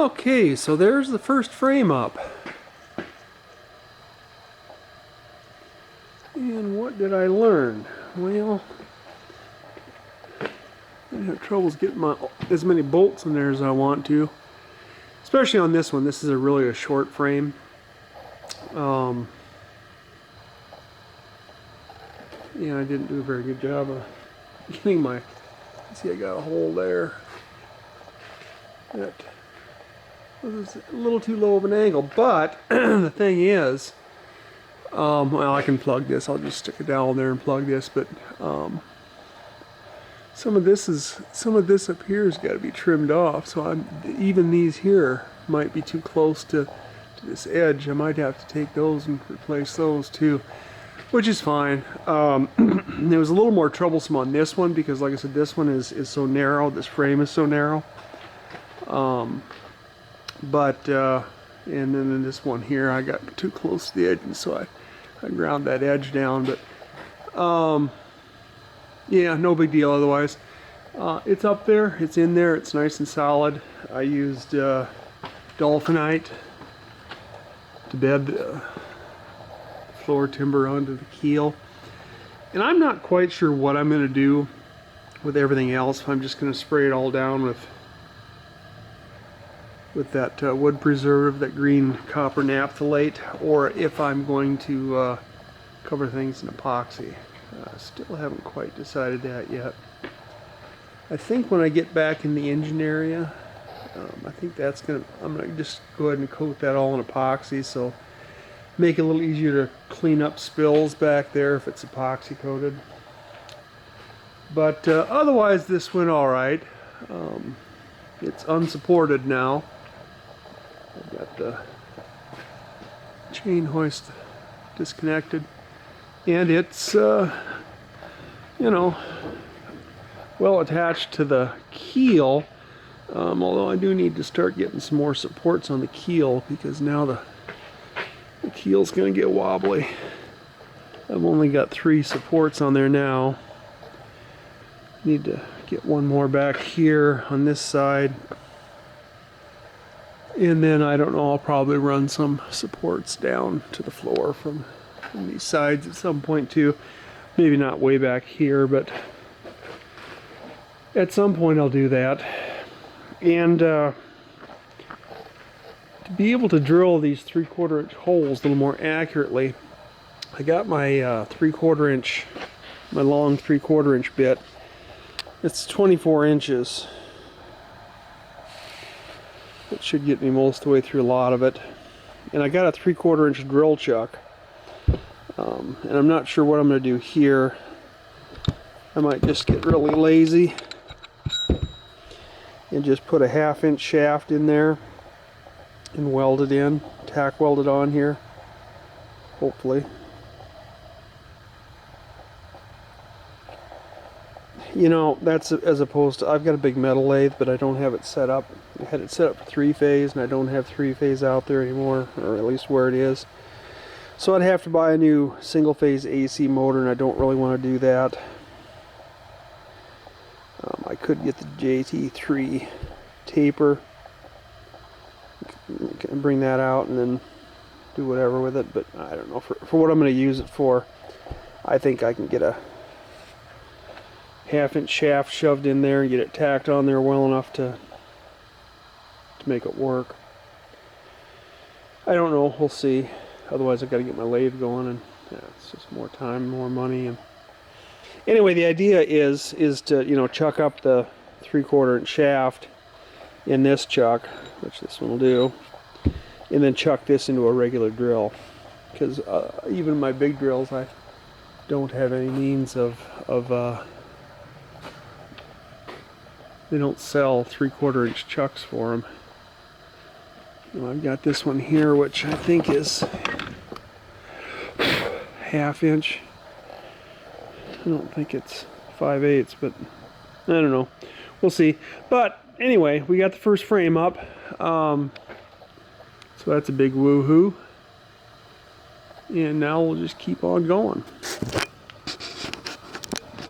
Okay, so there's the first frame up. And what did I learn? Well, I have troubles getting as many bolts in there as I want to. Especially on this one. This is really a short frame. Yeah, I didn't do a very good job of getting my... See, I got a hole there. That was a little too low of an angle, but the thing is, well, I can plug this. I'll just stick it down there and plug this, but some of this up here has got to be trimmed off. So even these here might be too close to this edge. I might have to take those and replace those too, which is fine. It was a little more troublesome on this one because, like I said, this one is so narrow. This frame is so narrow. And then in this one here, I got too close to the edge, and so I ground that edge down. But yeah, no big deal otherwise. It's up there, it's in there, it's nice and solid. I used dolphinite to bed the floor timber onto the keel. And I'm not quite sure what I'm going to do with everything else. I'm just going to spray it all down with that wood preservative, that green copper naphthalate, or if I'm going to cover things in epoxy. Still haven't quite decided that yet. I think when I get back in the engine area, I think I'm gonna just go ahead and coat that all in epoxy, so make it a little easier to clean up spills back there if it's epoxy coated. But otherwise, this went all right. It's unsupported now. I've got the chain hoist disconnected, and it's you know, well attached to the keel, although I do need to start getting some more supports on the keel because now the keel's going to get wobbly. I've only got 3 supports on there now. Need to get one more back here on this side. And then I don't know, I'll probably run some supports down to the floor from these sides at some point too. Maybe not way back here, but at some point I'll do that. And to be able to drill these 3/4 inch holes a little more accurately, I got my 3/4 inch, my long 3/4 inch bit. It's 24 inches. It should get me most of the way through a lot of it. And I got a 3/4 inch drill chuck. And I'm not sure what I'm going to do here. I might just get really lazy and just put a 1/2 inch shaft in there and weld it in, tack weld it on here, hopefully. You know, that's as opposed to, I've got a big metal lathe, but I don't have it set up. I had it set up for 3-phase, and I don't have 3-phase out there anymore, or at least where it is. So I'd have to buy a new single-phase AC motor, and I don't really want to do that. I could get the JT3 taper and bring that out and then do whatever with it, but I don't know. For what I'm going to use it for, I think I can get a 1/2 inch shaft shoved in there and get it tacked on there well enough to make it work. I don't know, we'll see. Otherwise I've got to get my lathe going, and yeah, it's just more time, more money. And anyway, the idea is to, you know, chuck up the 3/4 inch shaft in this chuck, which this one will do, and then chuck this into a regular drill, because even my big drills, I don't have any means of they don't sell 3/4 inch chucks for them. You know, I've got this one here, which I think is 1/2 inch. I don't think it's 5/8, but I don't know. We'll see. But anyway, we got the first frame up. So that's a big woohoo. And now we'll just keep on going.